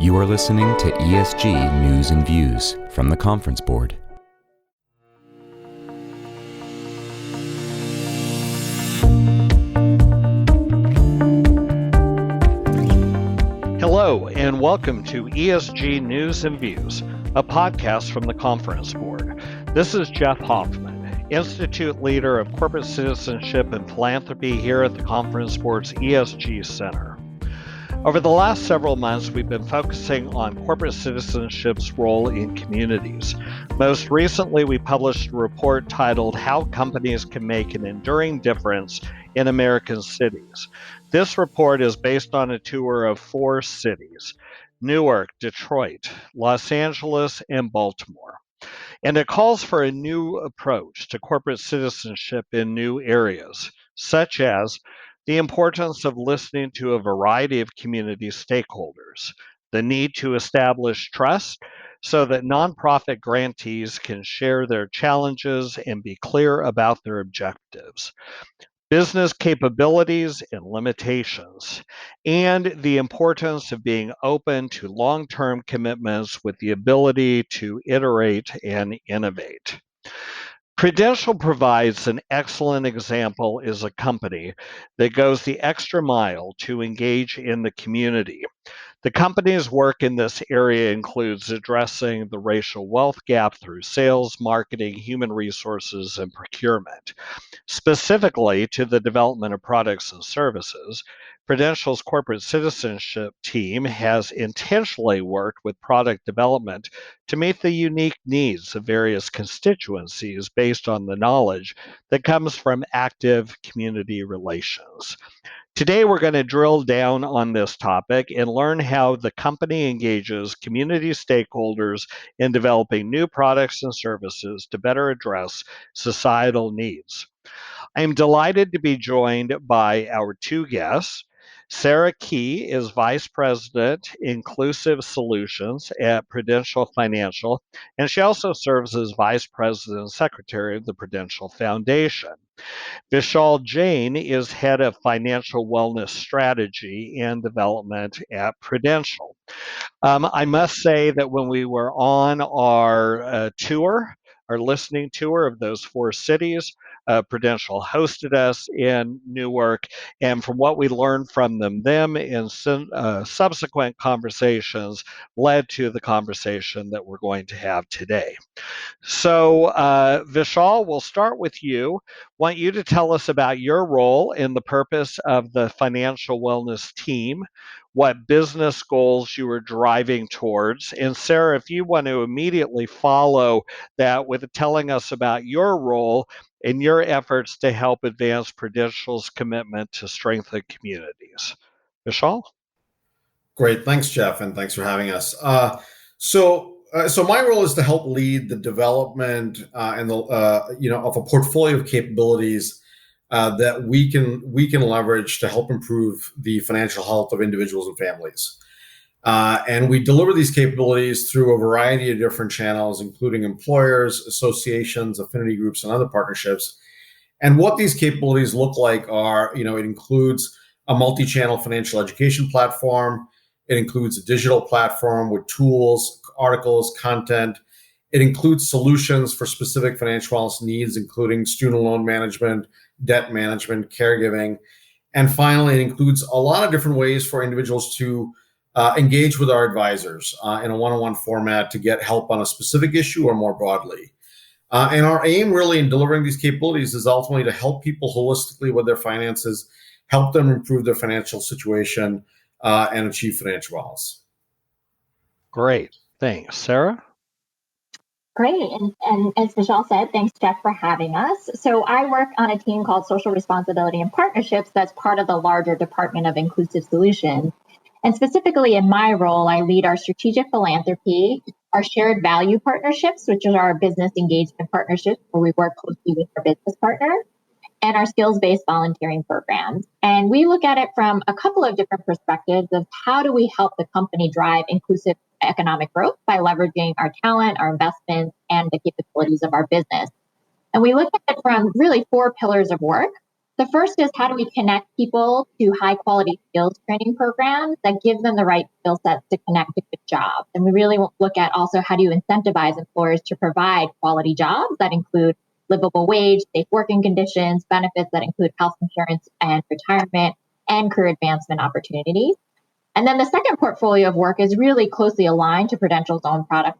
You are listening to ESG News and Views from the Conference Board. Hello, and welcome to ESG News and Views, a podcast from the Conference Board. This is Jeff Hoffman, Institute Leader of Corporate Citizenship and Philanthropy here at the Conference Board's ESG Center. Over the last several months, we've been focusing on corporate citizenship's role in communities. Most recently, we published a report titled How Companies Can Make an Enduring Difference in American Cities. This report is based on a tour of 4 cities: Newark, Detroit, Los Angeles, and Baltimore. And it calls for a new approach to corporate citizenship in new areas, such as the importance of listening to a variety of community stakeholders, the need to establish trust so that nonprofit grantees can share their challenges and be clear about their objectives, business capabilities and limitations, and the importance of being open to long-term commitments with the ability to iterate and innovate. Prudential provides an excellent example as a company that goes the extra mile to engage in the community. The company's work in this area includes addressing the racial wealth gap through sales, marketing, human resources, and procurement. Specifically to the development of products and services, Prudential's corporate citizenship team has intentionally worked with product development to meet the unique needs of various constituencies based on the knowledge that comes from active community relations. Today, we're going to drill down on this topic and learn how the company engages community stakeholders in developing new products and services to better address societal needs. I am delighted to be joined by our 2 guests. Sarah Key is Vice President, Inclusive Solutions at Prudential Financial, and she also serves as Vice President and Secretary of the Prudential Foundation. Vishal Jain is Head of Financial Wellness Strategy and Development at Prudential. I must say that when we were on our listening tour of those 4 cities, Prudential hosted us in Newark, and from what we learned from them in subsequent conversations led to the conversation that we're going to have today. So, Vishal, we'll start with you. Want you to tell us about your role in the purpose of the financial wellness team, what business goals you are driving towards. And Sarah, if you want to immediately follow that with telling us about your role and your efforts to help advance Prudential's commitment to strengthen communities. Vishal? Great. Thanks, Jeff, and thanks for having us. So my role is to help lead the development and the of a portfolio of capabilities that we can leverage to help improve the financial health of individuals and families. And we deliver these capabilities through a variety of different channels, including employers, associations, affinity groups, and other partnerships. And what these capabilities look like are, it includes a multi-channel financial education platform. It includes a digital platform with tools, articles, content. It includes solutions for specific financial wellness needs, including student loan management, debt management, caregiving. And finally, it includes a lot of different ways for individuals to engage with our advisors in a one-on-one format to get help on a specific issue or more broadly. And our aim really in delivering these capabilities is ultimately to help people holistically with their finances, help them improve their financial situation, and achieve financial wellness. Great. Thanks. Sarah? Great. And as Vishal said, thanks, Jeff, for having us. So I work on a team called Social Responsibility and Partnerships that's part of the larger Department of Inclusive Solutions. And specifically in my role, I lead our strategic philanthropy, our shared value partnerships, which are our business engagement partnerships where we work closely with our business partners, and our skills-based volunteering programs. And we look at it from a couple of different perspectives of how do we help the company drive inclusive economic growth by leveraging our talent, our investments, and the capabilities of our business. And we look at it from really 4 pillars of work. The first is how do we connect people to high quality skills training programs that give them the right skill sets to connect to good jobs. And we really look at also how do you incentivize employers to provide quality jobs that include livable wage, safe working conditions, benefits that include health insurance and retirement, and career advancement opportunities. And then the second portfolio of work is really closely aligned to Prudential's own product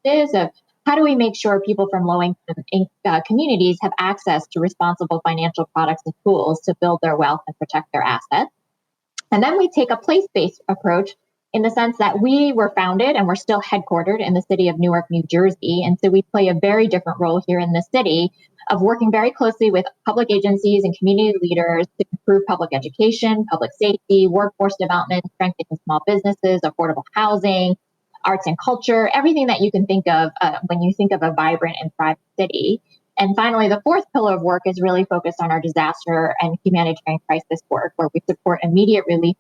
of how do we make sure people from low-income communities have access to responsible financial products and tools to build their wealth and protect their assets? And then we take a place-based approach in the sense that we were founded and we're still headquartered in the city of Newark, New Jersey. And so we play a very different role here in the city of working very closely with public agencies and community leaders to improve public education, public safety, workforce development, strengthening small businesses, affordable housing, arts and culture, everything that you can think of when you think of a vibrant and thriving city. And finally, the fourth pillar of work is really focused on our disaster and humanitarian crisis work, where we support immediate relief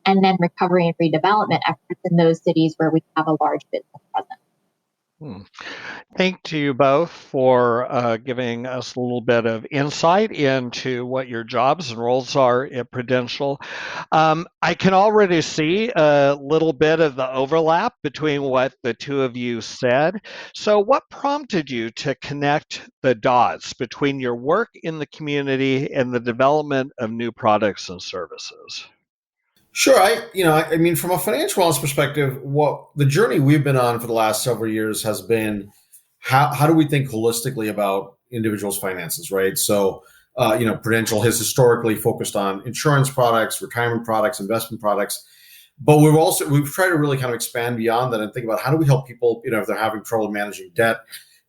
and then recovery and redevelopment efforts in those cities where we have a large business presence. Thank you both for giving us a little bit of insight into what your jobs and roles are at Prudential. I can already see a little bit of the overlap between what the two of you said. So what prompted you to connect the dots between your work in the community and the development of new products and services? Sure. I mean, from a financial wellness perspective, what the journey we've been on for the last several years has been how do we think holistically about individuals' finances, right? So, Prudential has historically focused on insurance products, retirement products, investment products, but we've tried to really kind of expand beyond that and think about how do we help people, if they're having trouble managing debt,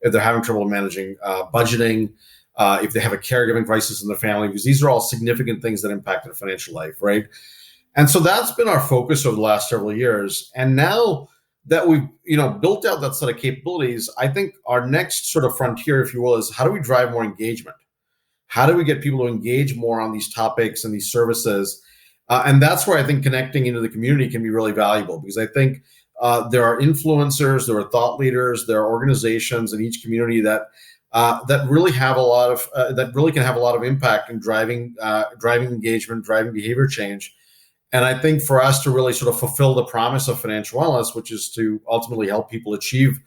if they're having trouble managing budgeting, if they have a caregiving crisis in their family, because these are all significant things that impact their financial life, right? And so that's been our focus over the last several years. And now that we've, built out that set of capabilities, I think our next sort of frontier, if you will, is how do we drive more engagement? How do we get people to engage more on these topics and these services? And that's where I think connecting into the community can be really valuable, because I think there are influencers, there are thought leaders, there are organizations in each community that really have a lot of that really can have a lot of impact in driving engagement, driving behavior change. And I think for us to really sort of fulfill the promise of financial wellness, which is to ultimately help people achieve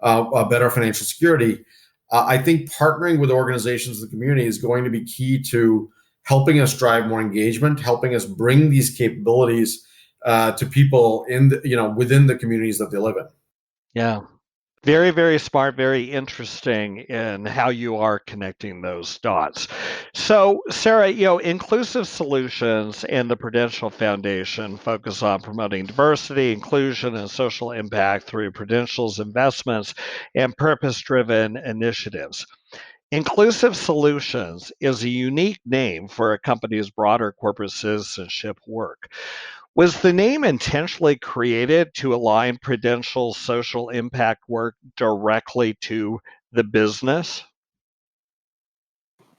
a better financial security, I think partnering with organizations in the community is going to be key to helping us drive more engagement, helping us bring these capabilities to people within the communities that they live in. Yeah. Very, very smart, very interesting in how you are connecting those dots. So, Sarah, Inclusive Solutions and the Prudential Foundation focus on promoting diversity, inclusion, and social impact through Prudential's investments and purpose-driven initiatives. Inclusive Solutions is a unique name for a company's broader corporate citizenship work. Was the name intentionally created to align Prudential's social impact work directly to the business?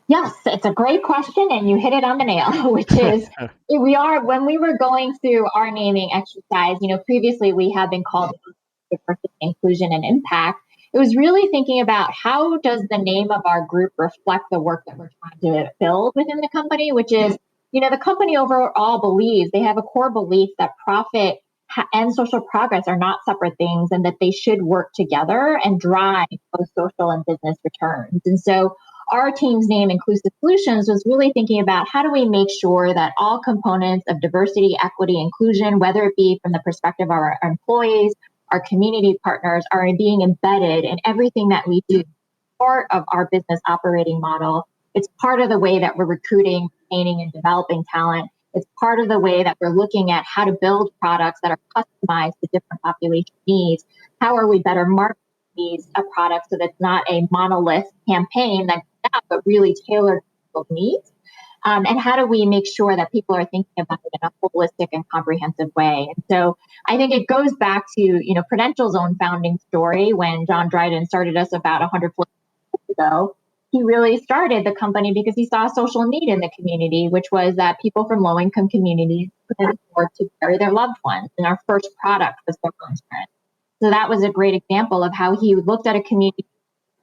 Yes, it's a great question, and you hit it on the nail, which is when we were going through our naming exercise, previously we had been called diversity, inclusion, and impact. It was really thinking about how does the name of our group reflect the work that we're trying to build within the company, which is, the company overall believes, they have a core belief that profit and social progress are not separate things and that they should work together and drive both social and business returns. And so our team's name, Inclusive Solutions, was really thinking about how do we make sure that all components of diversity, equity, inclusion, whether it be from the perspective of our employees, our community partners, are being embedded in everything that we do. Part of our business operating model. It's part of the way that we're recruiting, retaining, and developing talent. It's part of the way that we're looking at how to build products that are customized to different population needs. How are we better marketing these products so that it's not a monolith campaign but really tailored to people's needs? And how do we make sure that people are thinking about it in a holistic and comprehensive way? And so I think it goes back to, Prudential's own founding story when John Dryden started us about 100 years ago. He really started the company because he saw a social need in the community, which was that people from low-income communities couldn't afford to bury their loved ones. And our first product was burial insurance. So that was a great example of how he looked at a community,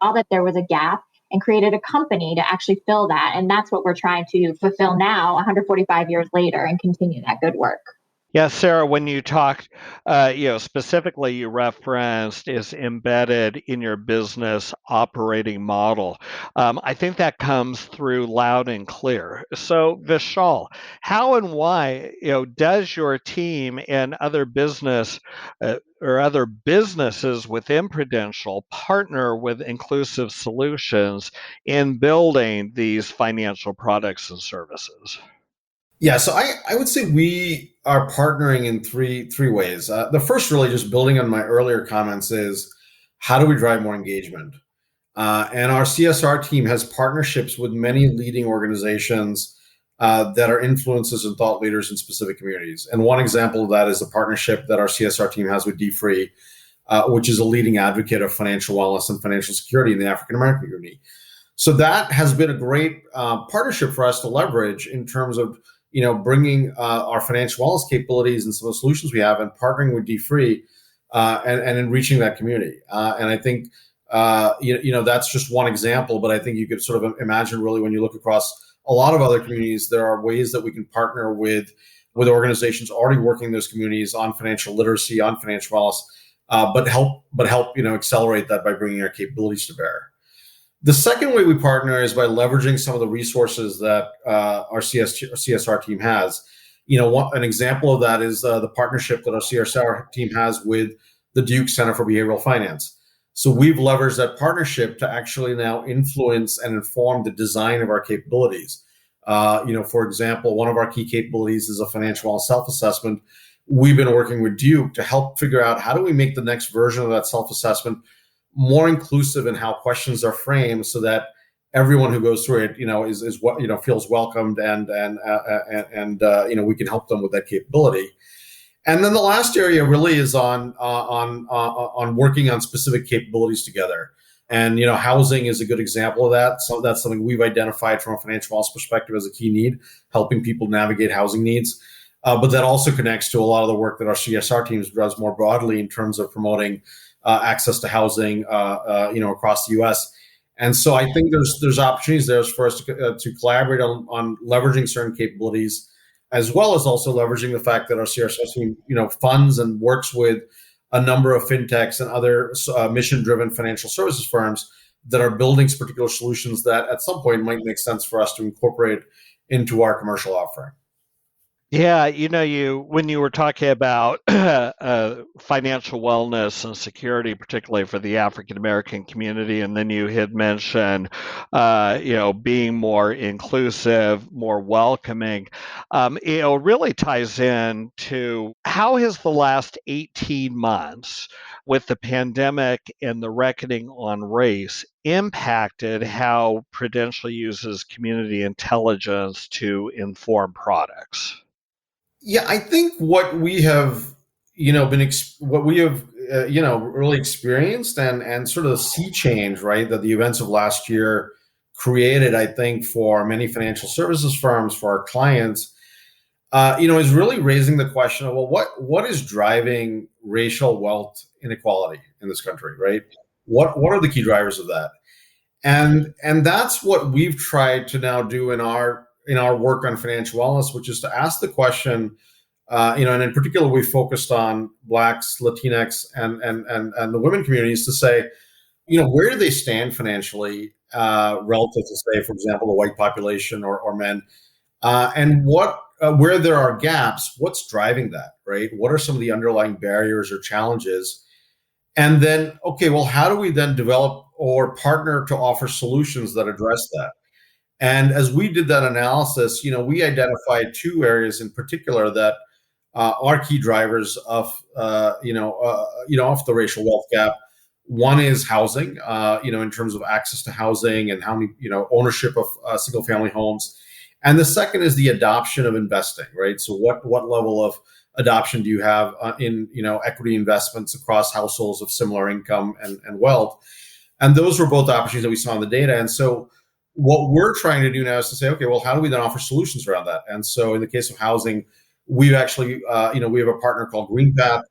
saw that there was a gap, and created a company to actually fill that. And that's what we're trying to fulfill now, 145 years later, and continue that good work. Yeah, Sarah, when you talked, specifically you referenced is embedded in your business operating model. I think that comes through loud and clear. So, Vishal, how and why, does your team and other business or other businesses within Prudential partner with Inclusive Solutions in building these financial products and services? Yeah, so I would say we are partnering in three ways. The first, really, just building on my earlier comments, is how do we drive more engagement? And our CSR team has partnerships with many leading organizations that are influencers and thought leaders in specific communities. And one example of that is the partnership that our CSR team has with DFree, which is a leading advocate of financial wellness and financial security in the African American community. So that has been a great partnership for us to leverage in terms of bringing our financial wellness capabilities and some of the solutions we have and partnering with DFree and in reaching that community. And I think, that's just one example, but I think you could sort of imagine really when you look across a lot of other communities, there are ways that we can partner with organizations already working in those communities on financial literacy, on financial wellness, but help accelerate that by bringing our capabilities to bear. The second way we partner is by leveraging some of the resources that our CSR team has. An example of that is the partnership that our CSR team has with the Duke Center for Behavioral Finance. So we've leveraged that partnership to actually now influence and inform the design of our capabilities. For example, one of our key capabilities is a financial wellness self-assessment. We've been working with Duke to help figure out how do we make the next version of that self-assessment more inclusive in how questions are framed, so that everyone who goes through it, is what feels welcomed and we can help them with that capability. And then the last area really is on working on specific capabilities together. And housing is a good example of that. So that's something we've identified from a financial wellness perspective as a key need, helping people navigate housing needs. But that also connects to a lot of the work that our CSR teams does more broadly in terms of promoting access to housing, across the U.S. And so I think there's opportunities there for us to collaborate on leveraging certain capabilities, as well as also leveraging the fact that our CSR team, funds and works with a number of fintechs and other mission-driven financial services firms that are building particular solutions that at some point might make sense for us to incorporate into our commercial offering. Yeah, when you were talking about financial wellness and security, particularly for the African American community, and then you had mentioned, being more inclusive, more welcoming, really ties in to how has the last 18 months with the pandemic and the reckoning on race impacted how Prudential uses community intelligence to inform products? Yeah, I think what we have, really experienced and sort of the sea change, right, that the events of last year created, I think, for many financial services firms, for our clients, is really raising the question of, well, what is driving racial wealth inequality in this country, right? What are the key drivers of that? And that's what we've tried to now do in our work on financial wellness, which is to ask the question, and in particular, we focused on Blacks, Latinx, and the women communities to say, where do they stand financially relative to, say, for example, the white population or men, and where there are gaps, what's driving that, right? What are some of the underlying barriers or challenges? And then, okay, well, how do we then develop or partner to offer solutions that address that? And as we did that analysis, we identified two areas in particular that are key drivers of of the racial wealth gap. One is housing, in terms of access to housing and how many, ownership of single family homes. And the second is the adoption of investing, right? So what level of adoption do you have in, equity investments across households of similar income and wealth? And those were both opportunities that we saw in the data. And so what we're trying to do now is to say, okay, well, how do we then offer solutions around that? And so in the case of housing, we've actually, we have a partner called GreenPath,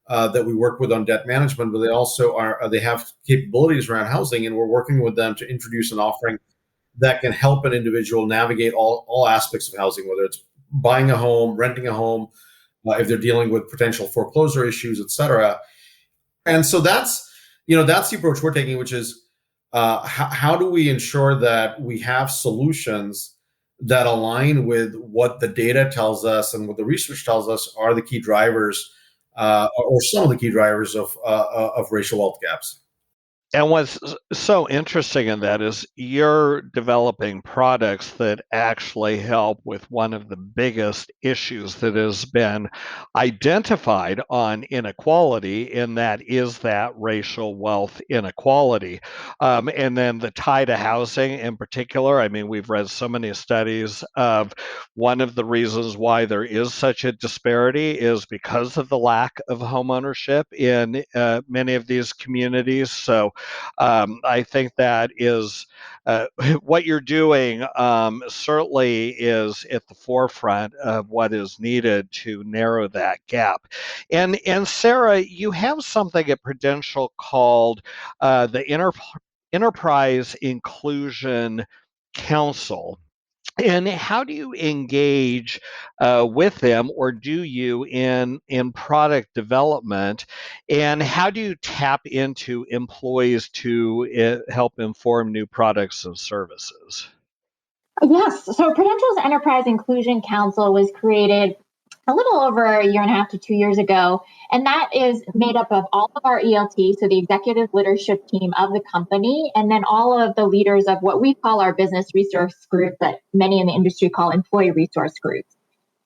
that we work with on debt management, but they also they have capabilities around housing, and we're working with them to introduce an offering that can help an individual navigate all aspects of housing, whether it's buying a home, renting a home, if they're dealing with potential foreclosure issues, et cetera. And so that's the approach we're taking, which is how do we ensure that we have solutions that align with what the data tells us and what the research tells us are the key drivers, or some of the key drivers of racial wealth gaps. And what's so interesting in that is you're developing products that actually help with one of the biggest issues that has been identified on inequality, and that is that racial wealth inequality. And then the tie to housing in particular, I mean, we've read so many studies of one of the reasons why there is such a disparity is because of the lack of homeownership in many of these communities. So I think that is what you're doing certainly is at the forefront of what is needed to narrow that gap. And Sarah, you have something at Prudential called the Enterprise Inclusion Council. And how do you engage with them, or do you in product development? And how do you tap into employees to help inform new products and services? Yes. So Prudential's Enterprise Inclusion Council was created a little over a year and a half to 2 years ago. And that is made up of all of our ELT, so the executive leadership team of the company, and then all of the leaders of what we call our business resource group that many in the industry call employee resource groups.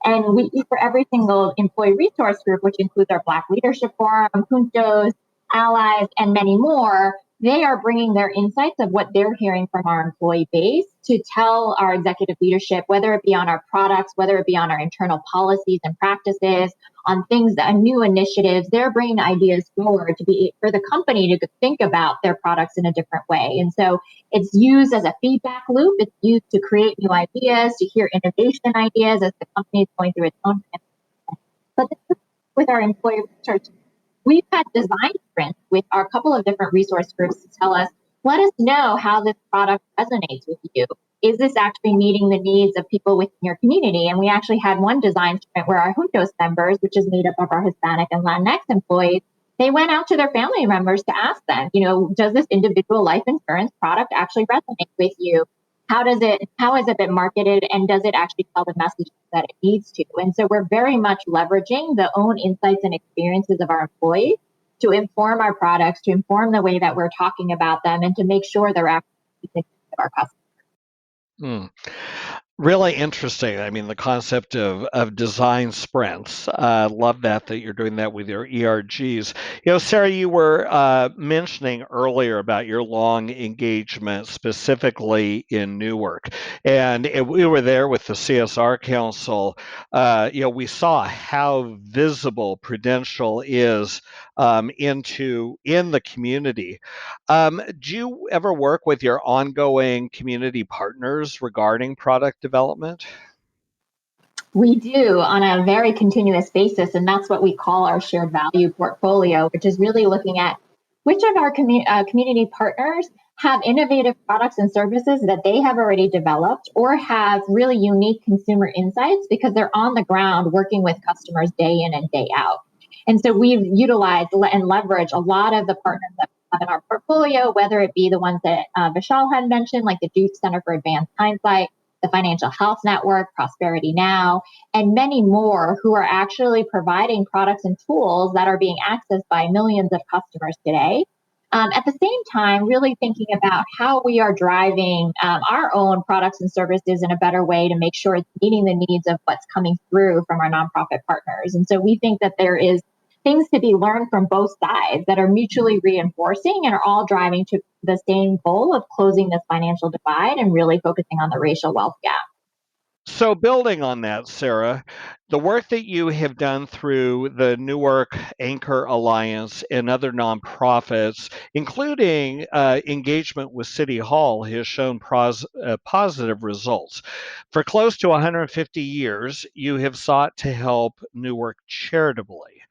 And for every single employee resource group, which includes our Black Leadership Forum, Juntos, Allies, and many more, they are bringing their insights of what they're hearing from our employee base to tell our executive leadership, whether it be on our products, whether it be on our internal policies and practices, on things, new initiatives. They're bringing ideas forward for the company to think about their products in a different way. And so it's used as a feedback loop. It's used to create new ideas, to hear innovation ideas as the company is going through its own transformation. But with our employee research, we've had design sprints with our couple of different resource groups to tell us, let us know how this product resonates with you. Is this actually meeting the needs of people within your community? And we actually had one design sprint where our Juntos members, which is made up of our Hispanic and Latinx employees, they went out to their family members to ask them, does this individual life insurance product actually resonate with you? How has it been marketed, and does it actually tell the message that it needs to? And so we're very much leveraging the own insights and experiences of our employees to inform our products, to inform the way that we're talking about them, and to make sure they're actually of our customers. Really interesting. I mean, the concept of design sprints. Love that you're doing that with your ERGs. Sarah, you were mentioning earlier about your long engagement specifically in Newark, and we were there with the CSR Council. We saw how visible Prudential is in the community. Do you ever work with your ongoing community partners regarding product development? We do on a very continuous basis, and that's what we call our shared value portfolio, which is really looking at which of our community partners have innovative products and services that they have already developed or have really unique consumer insights because they're on the ground working with customers day in and day out. And so we've utilized and leveraged a lot of the partners that we have in our portfolio, whether it be the ones that Vishal had mentioned, like the Duke Center for Advanced Hindsight, the Financial Health Network, Prosperity Now, and many more who are actually providing products and tools that are being accessed by millions of customers today. At the same time, really thinking about how we are driving our own products and services in a better way to make sure it's meeting the needs of what's coming through from our nonprofit partners. And so we think that there is things to be learned from both sides that are mutually reinforcing and are all driving to the same goal of closing this financial divide and really focusing on the racial wealth gap. So building on that, Sarah, the work that you have done through the Newark Anchor Alliance and other nonprofits, including engagement with City Hall, has shown positive results. For close to 150 years, you have sought to help Newark charitably.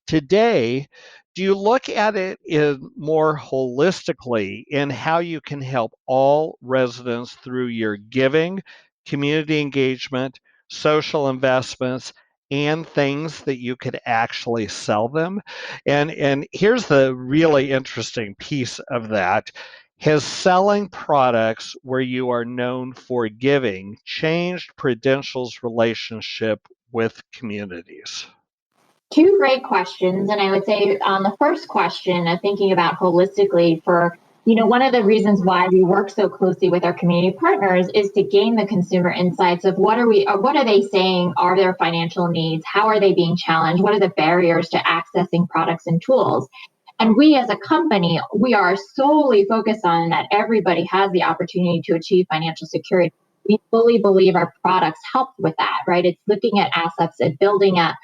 Today, do you look at it in more holistically in how you can help all residents through your giving, community engagement, social investments, and things that you could actually sell them? And here's the really interesting piece of that. Has selling products where you are known for giving changed Prudential's relationship with communities? Two great questions. And I would say on the first question of thinking about holistically for, one of the reasons why we work so closely with our community partners is to gain the consumer insights of what are they saying are their financial needs? How are they being challenged? What are the barriers to accessing products and tools? And we as a company, we are solely focused on that everybody has the opportunity to achieve financial security. We fully believe our products help with that, right? It's looking at assets and building at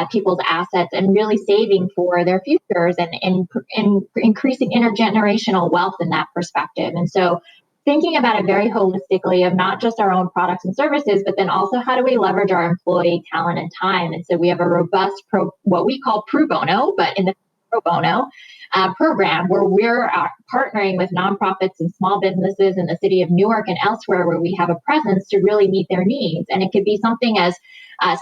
people's assets and really saving for their futures and increasing intergenerational wealth in that perspective. And so thinking about it very holistically of not just our own products and services, but then also how do we leverage our employee talent and time? And so we have a robust what we call pro bono, but in the pro bono program where we're partnering with nonprofits and small businesses in the city of Newark and elsewhere where we have a presence to really meet their needs. And it could be something as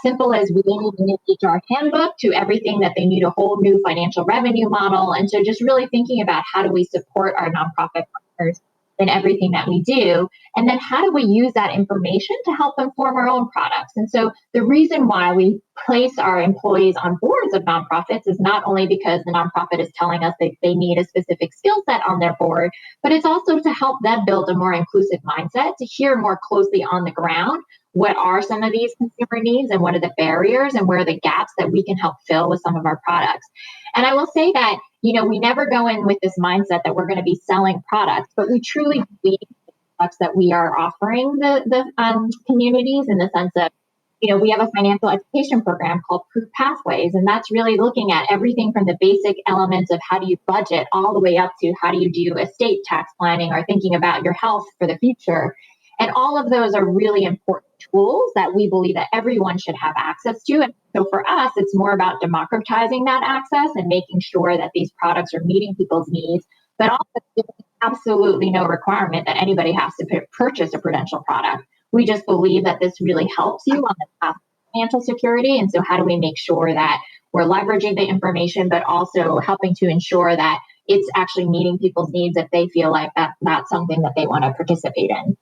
simple as we need an HR handbook to everything that they need a whole new financial revenue model. And so just really thinking about how do we support our nonprofit partners in everything that we do. And then how do we use that information to help them form our own products? And so the reason why we place our employees on boards of nonprofits is not only because the nonprofit is telling us that they need a specific skill set on their board, but it's also to help them build a more inclusive mindset, to hear more closely on the ground what are some of these consumer needs and what are the barriers and where are the gaps that we can help fill with some of our products. And I will say that, we never go in with this mindset that we're going to be selling products, but we truly believe the products that we are offering the communities in the sense of, we have a financial education program called Proof Pathways, and that's really looking at everything from the basic elements of how do you budget all the way up to how do you do estate tax planning or thinking about your health for the future. And all of those are really important tools that we believe that everyone should have access to. And so for us, it's more about democratizing that access and making sure that these products are meeting people's needs, but also there's absolutely no requirement that anybody has to purchase a Prudential product. We just believe that this really helps you on the path of financial security. And so how do we make sure that we're leveraging the information, but also helping to ensure that it's actually meeting people's needs if they feel like that's something that they want to participate in.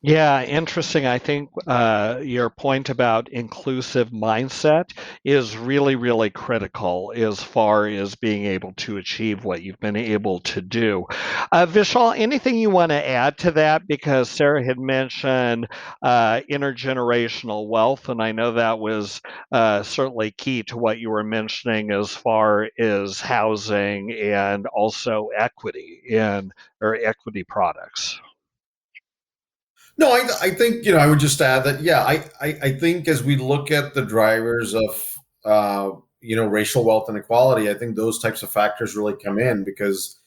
Yeah, interesting. I think your point about inclusive mindset is really, really critical as far as being able to achieve what you've been able to do. Vishal, anything you want to add to that? Because Sarah had mentioned intergenerational wealth, and I know that was certainly key to what you were mentioning as far as housing and also equity or equity products. No, I think, I would just add that, yeah, I think as we look at the drivers of, racial wealth inequality, I think those types of factors really come in because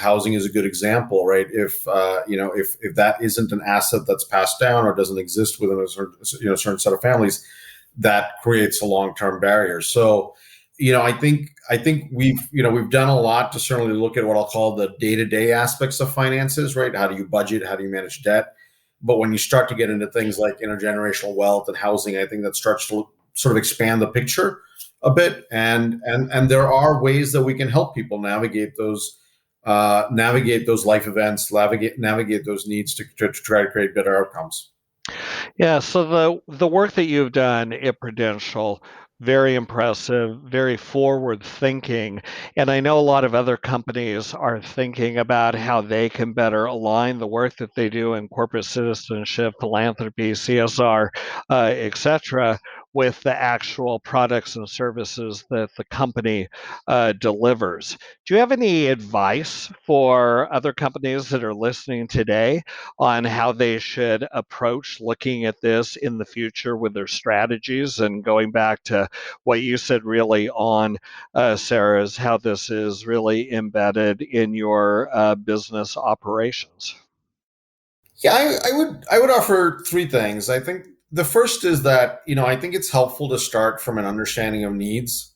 housing is a good example, right? If that isn't an asset that's passed down or doesn't exist within a certain set of families, that creates a long-term barrier. So, I think we've done a lot to certainly look at what I'll call the day-to-day aspects of finances, right? How do you budget? How do you manage debt? But when you start to get into things like intergenerational wealth and housing, I think that starts to sort of expand the picture a bit. And there are ways that we can help people navigate those life events, navigate those needs to try to create better outcomes. Yeah, so the work that you've done at Prudential, very impressive, very forward thinking. And I know a lot of other companies are thinking about how they can better align the work that they do in corporate citizenship, philanthropy, CSR, et cetera, with the actual products and services that the company delivers. Do you have any advice for other companies that are listening today on how they should approach looking at this in the future with their strategies? And going back to what you said really on, Sarah, is how this is really embedded in your business operations. Yeah, I would offer three things. I think the first is that, I think it's helpful to start from an understanding of needs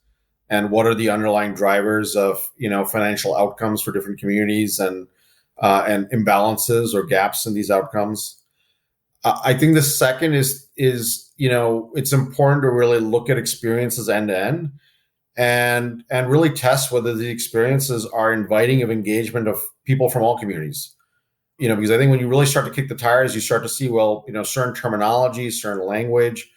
and what are the underlying drivers of financial outcomes for different communities and imbalances or gaps in these outcomes. I think the second is it's important to really look at experiences end to end and really test whether the experiences are inviting of engagement of people from all communities. Because I think when you really start to kick the tires, you start to see, certain terminology, certain language,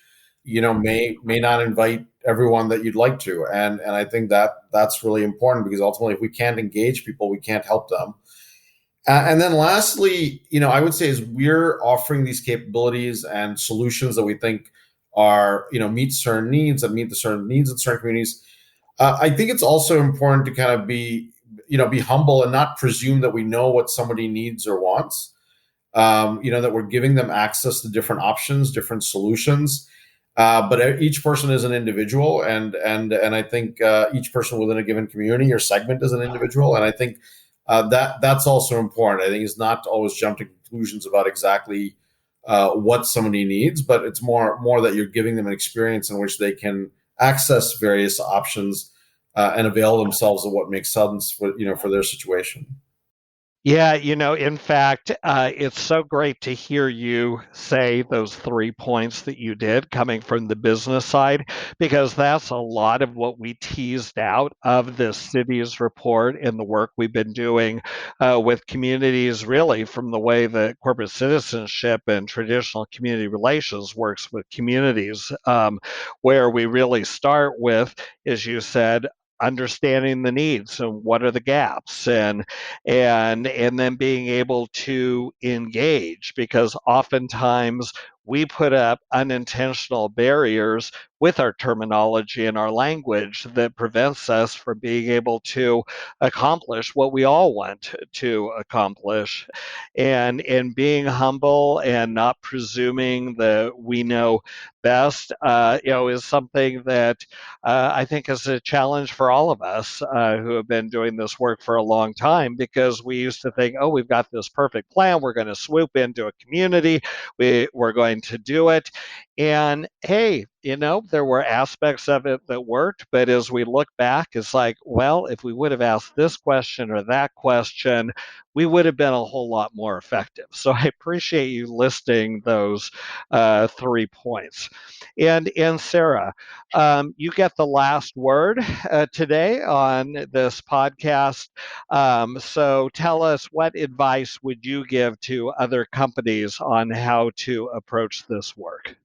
may not invite everyone that you'd like to. And I think that's really important, because ultimately if we can't engage people, we can't help them. And then lastly, I would say is we're offering these capabilities and solutions that we think are, meet certain needs and meet the certain needs in certain communities. I think it's also important to kind of be humble and not presume that we know what somebody needs or wants. That we're giving them access to different options, different solutions. But each person is an individual, and I think each person within a given community or segment is an individual. And I think that's also important. I think it's not to always jump to conclusions about exactly what somebody needs, but it's more that you're giving them an experience in which they can access various options and avail themselves of what makes sense for their situation. Yeah, in fact, it's so great to hear you say those 3 points that you did coming from the business side, because that's a lot of what we teased out of this city's report and the work we've been doing with communities, really from the way that corporate citizenship and traditional community relations works with communities, where we really start with, as you said, understanding the needs and what are the gaps, and then being able to engage, because oftentimes we put up unintentional barriers with our terminology and our language that prevents us from being able to accomplish what we all want to accomplish. And being humble and not presuming that we know best, is something that I think is a challenge for all of us who have been doing this work for a long time, because we used to think, oh, we've got this perfect plan. We're going to swoop into a community. We're going to do it. And hey, there were aspects of it that worked. But as we look back, it's like, well, if we would have asked this question or that question, we would have been a whole lot more effective. So I appreciate you listing those 3 points. And Sarah, you get the last word today on this podcast. So tell us, what advice would you give to other companies on how to approach this work?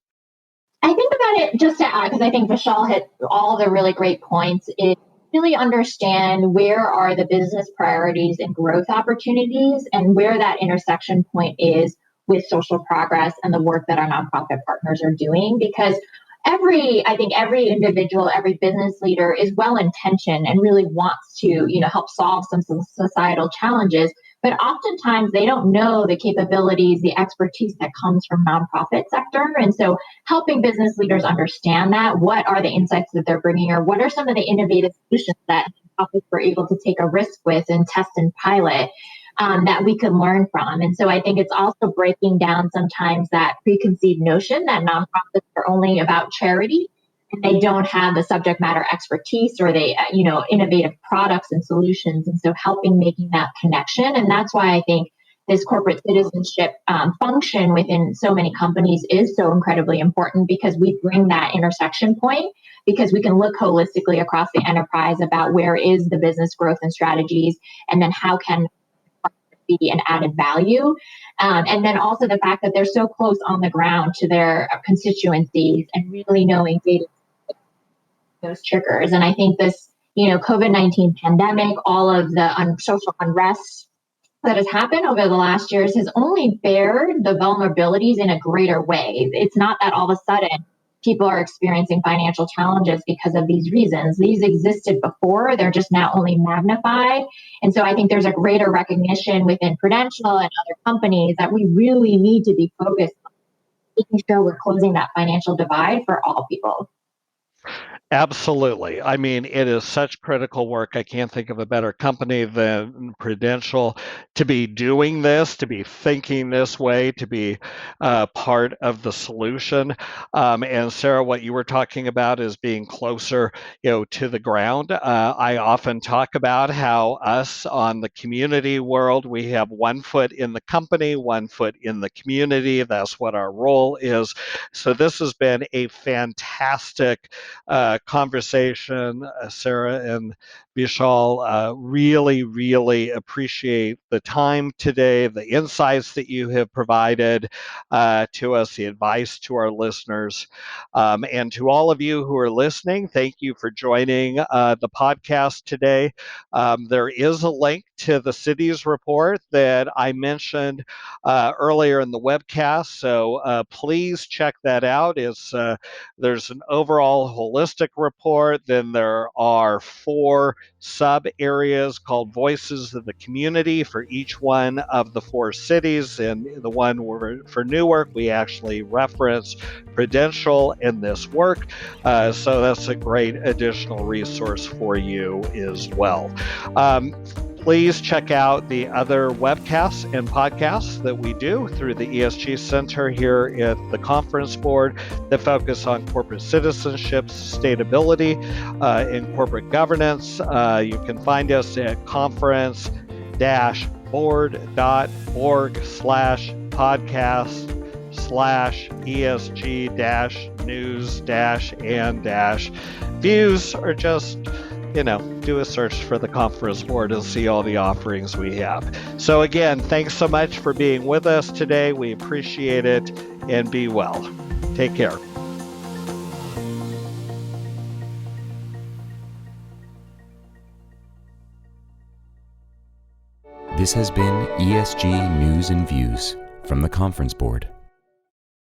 I think about it, just to add, because I think Vishal hit all the really great points, is really understand where are the business priorities and growth opportunities, and where that intersection point is with social progress and the work that our nonprofit partners are doing. Because I think every individual, every business leader is well-intentioned and really wants to, help solve some societal challenges. But oftentimes they don't know the capabilities, the expertise that comes from nonprofit sector. And so helping business leaders understand that, what are the insights that they're bringing, or what are some of the innovative solutions that nonprofits were able to take a risk with and test and pilot, that we could learn from. And so I think it's also breaking down sometimes that preconceived notion that nonprofits are only about charity, and they don't have the subject matter expertise or they, innovative products and solutions. And so helping making that connection. And that's why I think this corporate citizenship function within so many companies is so incredibly important, because we bring that intersection point, because we can look holistically across the enterprise about where is the business growth and strategies, and then how can be an added value. And then also the fact that they're so close on the ground to their constituencies and really knowing data, those triggers. And I think this, COVID-19 pandemic, all of the social unrest that has happened over the last years has only bared the vulnerabilities in a greater way. It's not that all of a sudden people are experiencing financial challenges because of these reasons. These existed before, they're just now only magnified. And so I think there's a greater recognition within Prudential and other companies that we really need to be focused on making sure we're closing that financial divide for all people. Absolutely. I mean, it is such critical work. I can't think of a better company than Prudential to be doing this, to be thinking this way, to be part of the solution. And Sarah, what you were talking about is being closer, to the ground. I often talk about how us on the community world, we have one foot in the company, one foot in the community. That's what our role is. So this has been a fantastic conversation, Sarah and Vishal. Really, really appreciate the time today, the insights that you have provided to us, the advice to our listeners. And to all of you who are listening, thank you for joining the podcast today. There is a link to the city's report that I mentioned earlier in the webcast, so please check that out. There's an overall holistic report. Then there are 4 sub areas called Voices of the Community for each one of the 4 cities. And the one for Newark, we actually reference Prudential in this work. So that's a great additional resource for you as well. Please check out the other webcasts and podcasts that we do through the ESG Center here at the Conference Board that focus on corporate citizenship, sustainability, and corporate governance. You can find us at conference-board.org/podcast/ESG-news-and-views, or just do a search for the Conference Board and see all the offerings we have. So again, thanks so much for being with us today. We appreciate it, and be well. Take care. This has been ESG News and Views from the Conference Board.